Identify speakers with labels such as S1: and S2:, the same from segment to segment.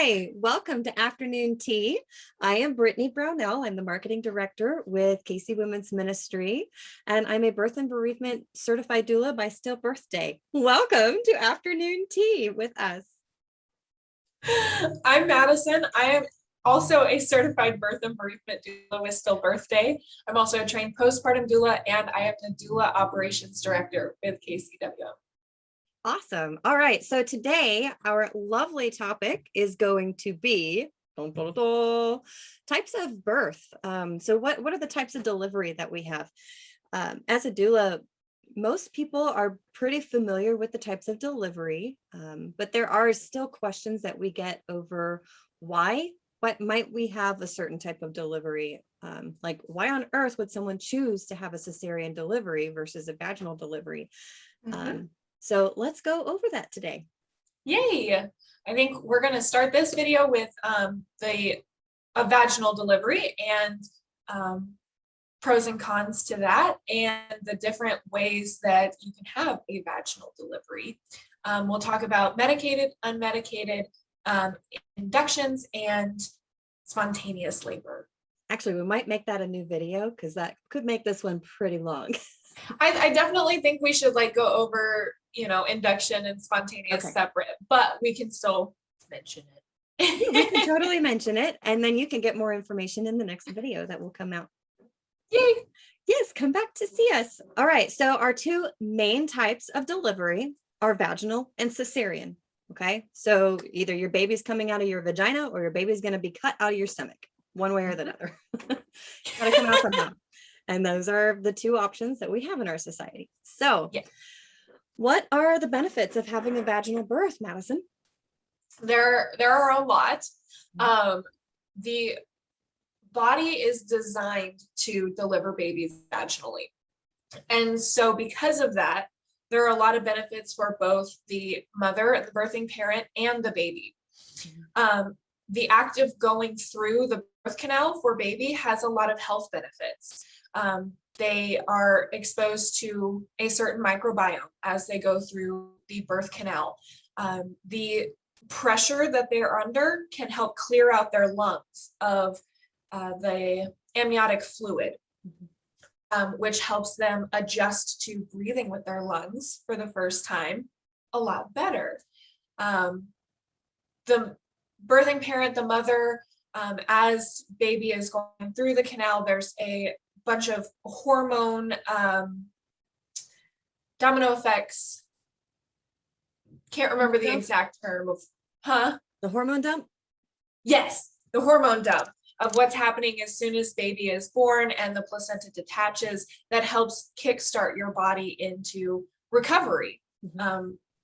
S1: Hi, welcome to Afternoon Tea. I am Brittany Brownell. I'm the marketing director with Casey Women's Ministry, and I'm a birth and bereavement certified doula by Stillbirth Day. Welcome to Afternoon Tea with us.
S2: I'm Madison. I am also a certified birth and bereavement doula with Stillbirth Day. I'm also a trained postpartum doula, and I am the doula operations director with KCWM.
S1: Awesome. All right. So today our lovely topic is going to be types of birth. So what are the types of delivery that we have? As a doula, most people are pretty familiar with the types of delivery, but there are still questions that we get over why might we have a certain type of delivery? Like why on earth would someone choose to have a cesarean delivery versus a vaginal delivery? So let's go over that today.
S2: Yay! I think we're going to start this video with a vaginal delivery and pros and cons to that, and the different ways that you can have a vaginal delivery. We'll talk about medicated, unmedicated, inductions, and spontaneous labor.
S1: Actually, we might make that a new video because that could make this one pretty long.
S2: I definitely think we should go over, induction and spontaneous separate, but we can still mention it.
S1: Yeah, we can totally mention it, and then you can get more information in the next video that will come out.
S2: Yay!
S1: Yes, come back to see us. All right, so our two main types of delivery are vaginal and cesarean. Okay, so either your baby's coming out of your vagina or your baby's going to be cut out of your stomach, one way or the other. It's got to come out somehow. And those are the two options that we have in our society. So what are the benefits of having a vaginal birth, Madison?
S2: There are a lot. The body is designed to deliver babies vaginally. And so because of that, there are a lot of benefits for both the mother, the birthing parent, and the baby. The act of going through the birth canal for baby has a lot of health benefits. They are exposed to a certain microbiome as they go through the birth canal. The pressure that they're under can help clear out their lungs of the amniotic fluid, which helps them adjust to breathing with their lungs for the first time a lot better. The birthing parent, the mother, as baby is going through the canal, there's a bunch of hormone domino effects. Can't remember the exact term of,
S1: The hormone dump?
S2: Yes, the hormone dump of what's happening as soon as baby is born and the placenta detaches. That helps kickstart your body into recovery,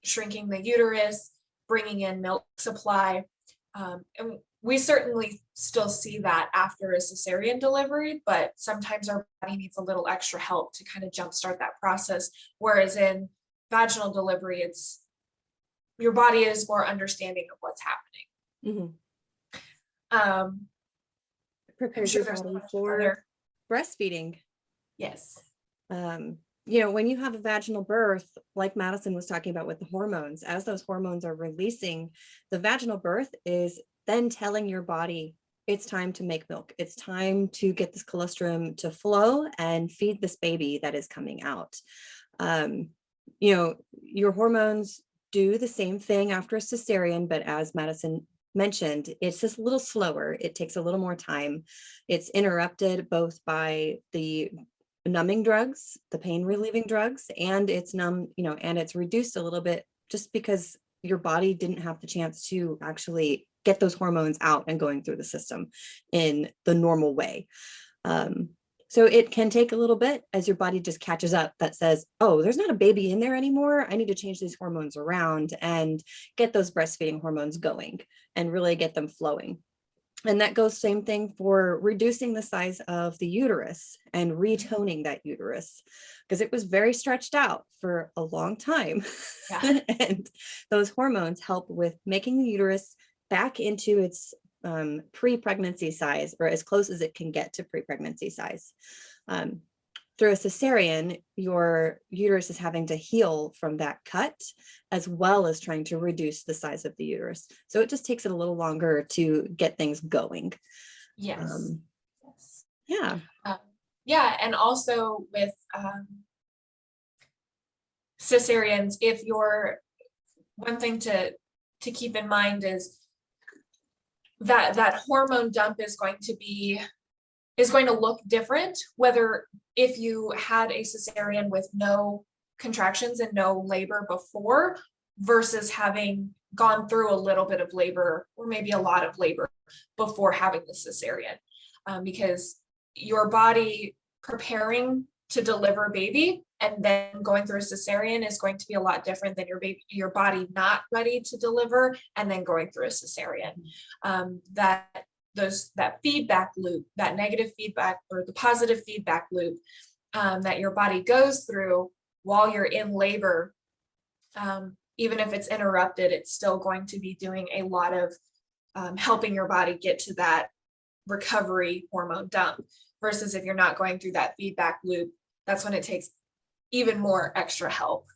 S2: shrinking the uterus, bringing in milk supply. And we certainly still see that after a cesarean delivery, but sometimes our body needs a little extra help to kind of jumpstart that process. Whereas in vaginal delivery, your body is more understanding of what's happening.
S1: Prepares your body for breastfeeding.
S2: Yes.
S1: When you have a vaginal birth, like Madison was talking about with the hormones, as those hormones are releasing, the vaginal birth is then telling your body it's time to make milk. It's time to get this colostrum to flow and feed this baby that is coming out. Your hormones do the same thing after a cesarean, but as Madison mentioned, it's just a little slower. It takes a little more time. It's interrupted both by the numbing drugs, the pain relieving drugs, and it's and it's reduced a little bit just because your body didn't have the chance to actually get those hormones out and going through the system in the normal way. So it can take a little bit as your body just catches up that says, oh, there's not a baby in there anymore. I need to change these hormones around and get those breastfeeding hormones going and really get them flowing. And that goes same thing for reducing the size of the uterus and retoning that uterus, because it was very stretched out for a long time. And those hormones help with making the uterus back into its pre-pregnancy size, or as close as it can get to pre-pregnancy size. through a cesarean, your uterus is having to heal from that cut, as well as trying to reduce the size of the uterus. So it just takes it a little longer to get things going.
S2: Yes. Yes.
S1: Yeah.
S2: Yeah. And also with cesareans, if you're, one thing to keep in mind is that hormone dump is going to look different, whether if you had a cesarean with no contractions and no labor before versus having gone through a little bit of labor or maybe a lot of labor before having the cesarean, because your body preparing to deliver a baby and then going through a cesarean is going to be a lot different than your body not ready to deliver and then going through a cesarean. That feedback loop, that negative feedback or the positive feedback loop that your body goes through while you're in labor, even if it's interrupted, it's still going to be doing a lot of helping your body get to that recovery hormone dump, versus if you're not going through that feedback loop, that's when it takes even more extra help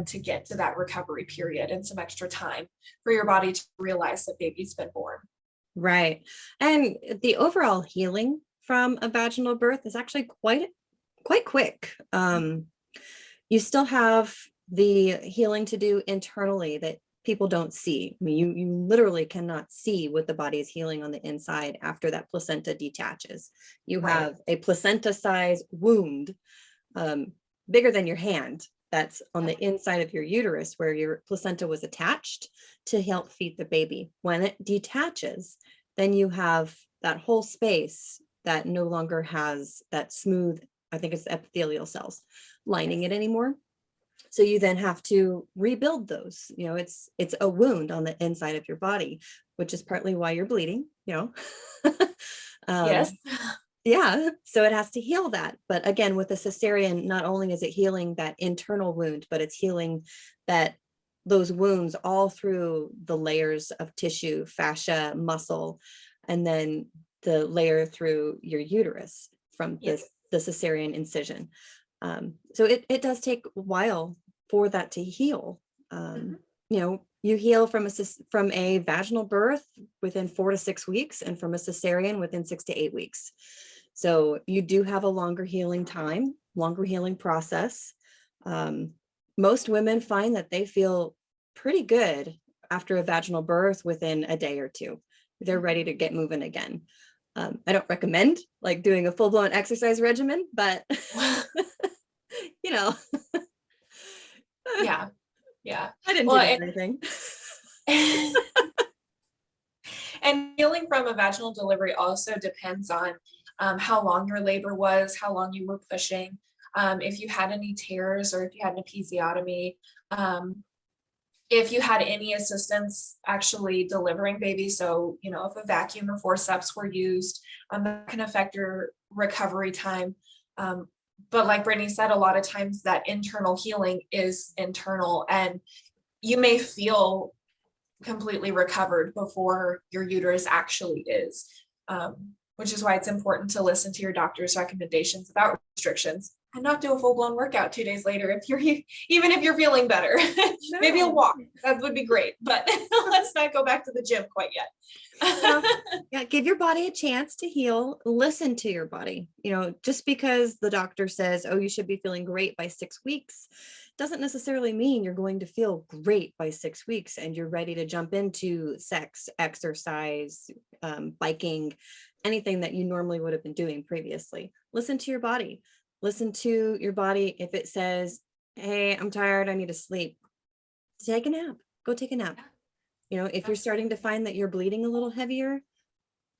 S2: to get to that recovery period and some extra time for your body to realize that baby's been born.
S1: Right. And the overall healing from a vaginal birth is actually quite quick. You still have the healing to do internally that people don't see. I mean, you literally cannot see what the body is healing on the inside after that placenta detaches. You have a placenta size wound, bigger than your hand, that's on the inside of your uterus where your placenta was attached to help feed the baby. When it detaches, then you have that whole space that no longer has that smooth, I think it's epithelial cells lining it anymore. So you then have to rebuild those. You know, it's a wound on the inside of your body, which is partly why you're bleeding, you know.
S2: Yes.
S1: Yeah, so it has to heal that. But again, with a cesarean, not only is it healing that internal wound, but it's healing those wounds all through the layers of tissue, fascia, muscle, and then the layer through your uterus from the cesarean incision. So it does take a while for that to heal. You know, you heal from a vaginal birth within 4 to 6 weeks, and from a cesarean within 6 to 8 weeks. So you do have a longer healing time, longer healing process. Most women find that they feel pretty good after a vaginal birth within a day or two. They're ready to get moving again. I don't recommend like doing a full-blown exercise regimen, but you know.
S2: Yeah.
S1: I didn't do anything.
S2: And healing from a vaginal delivery also depends on how long your labor was, how long you were pushing, if you had any tears or if you had an episiotomy, if you had any assistance actually delivering baby. So, you know, if a vacuum or forceps were used, that can affect your recovery time. But like Brittany said, a lot of times that internal healing is internal, and you may feel completely recovered before your uterus actually is, which is why it's important to listen to your doctor's recommendations about restrictions and not do a full-blown workout 2 days later if you're even if you're feeling better. No. Maybe a walk, that would be great, but let's not go back to the gym quite yet.
S1: Yeah, give your body a chance to heal. Listen to your body. You know, just because the doctor says, oh, you should be feeling great by 6 weeks, doesn't necessarily mean you're going to feel great by 6 weeks and you're ready to jump into sex, exercise, biking, anything that you normally would have been doing previously. Listen to your body. Listen to your body. If it says, hey, I'm tired, I need to sleep, take a nap. Go take a nap. You know, if you're starting to find that you're bleeding a little heavier,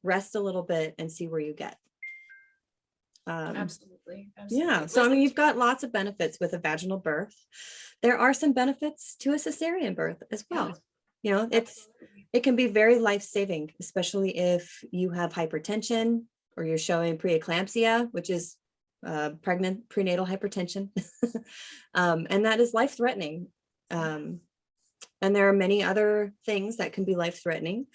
S1: rest a little bit and see where you get.
S2: Absolutely.
S1: Yeah. So, I mean, you've got lots of benefits with a vaginal birth. There are some benefits to a cesarean birth as well. You know, it can be very life-saving, especially if you have hypertension or you're showing preeclampsia, which is prenatal hypertension. And that is life-threatening. And there are many other things that can be life-threatening.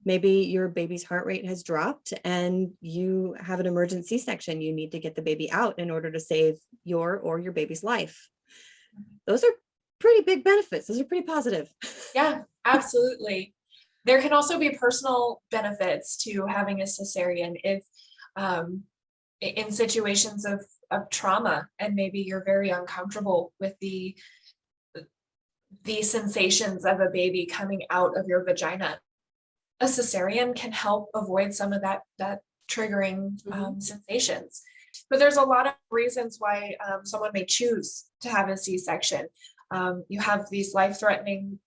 S1: maybe your baby's heart rate has dropped and you have an emergency C-section. You need to get the baby out in order to save your or your baby's life. Those are pretty big benefits. Those are pretty positive.
S2: Yeah, absolutely. There can also be personal benefits to having a cesarean if in situations of trauma, and maybe you're very uncomfortable with the sensations of a baby coming out of your vagina. A cesarean can help avoid some of that triggering sensations. But there's a lot of reasons why someone may choose to have a C-section. You have these life-threatening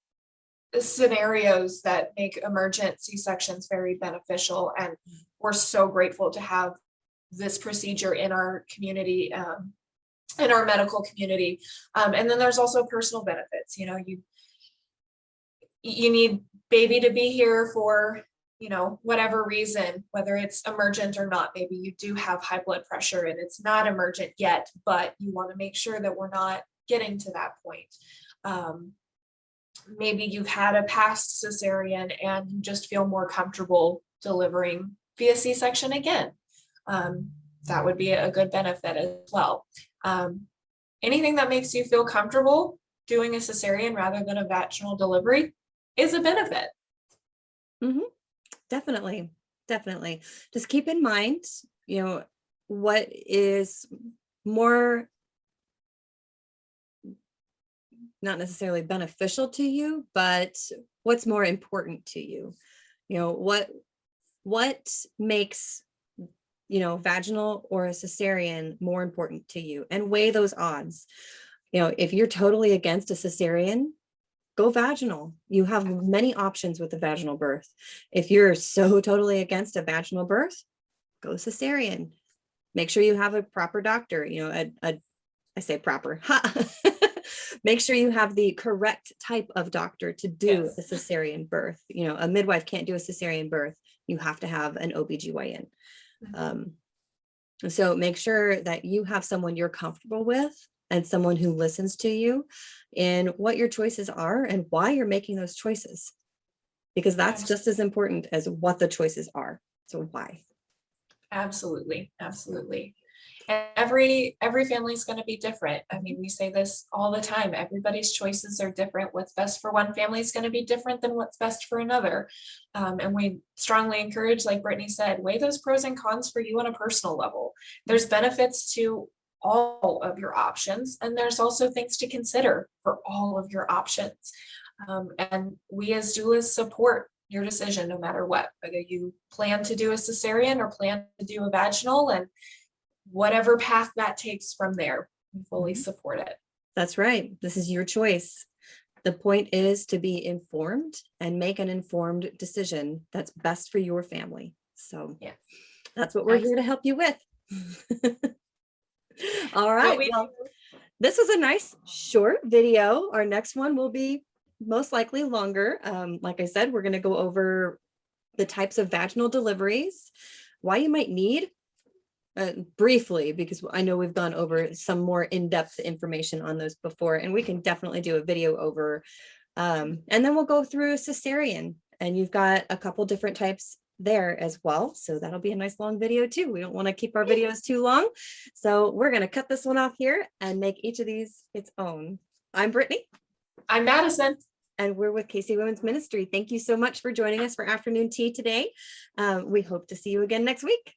S2: scenarios that make emergent C-sections very beneficial, and we're so grateful to have this procedure in our community, in our medical community. And then there's also personal benefits. You know, you need baby to be here for, you know, whatever reason, whether it's emergent or not. Maybe you do have high blood pressure and it's not emergent yet, but you want to make sure that we're not getting to that point. Maybe you've had a past cesarean and you just feel more comfortable delivering via C-section again. That would be a good benefit as well. Anything that makes you feel comfortable doing a cesarean rather than a vaginal delivery is a benefit.
S1: Definitely. Definitely. Just keep in mind, you know, what is more not necessarily beneficial to you, but what's more important to you. You know, what makes, you know, vaginal or a cesarean more important to you, and weigh those odds. You know, if you're totally against a cesarean, go vaginal. You have many options with a vaginal birth. If you're so totally against a vaginal birth, go cesarean. Make sure you have a proper doctor, you know, I say proper, make sure you have the correct type of doctor to do a cesarean birth. You know, a midwife can't do a cesarean birth. You have to have an OBGYN. So make sure that you have someone you're comfortable with and someone who listens to you in what your choices are and why you're making those choices, because that's just as important as what the choices are. So why?
S2: Absolutely. Absolutely. And every family is going to be different. I mean, we say this all the time. Everybody's choices are different. What's best for one family is going to be different than what's best for another. And we strongly encourage, like Brittany said, weigh those pros and cons for you on a personal level. There's benefits to all of your options, and there's also things to consider for all of your options. And we as doulas support your decision no matter what, whether you plan to do a cesarean or plan to do a vaginal, and whatever path that takes from there, we fully support it.
S1: That's right. This is your choice. The point is to be informed and make an informed decision that's best for your family. So yeah, that's what we're here to help you with. All right. Well, this was a nice short video. Our next one will be most likely longer. Like I said, we're going to go over the types of vaginal deliveries, why you might need, briefly, because I know we've gone over some more in-depth information on those before, and we can definitely do a video over. And then we'll go through cesarean, and you've got a couple different types there as well. So that'll be a nice long video too. We don't want to keep our videos too long. So we're going to cut this one off here and make each of these its own. I'm Brittany.
S2: I'm Madison.
S1: And we're with Casey Women's Ministry. Thank you so much for joining us for afternoon tea today. We hope to see you again next week.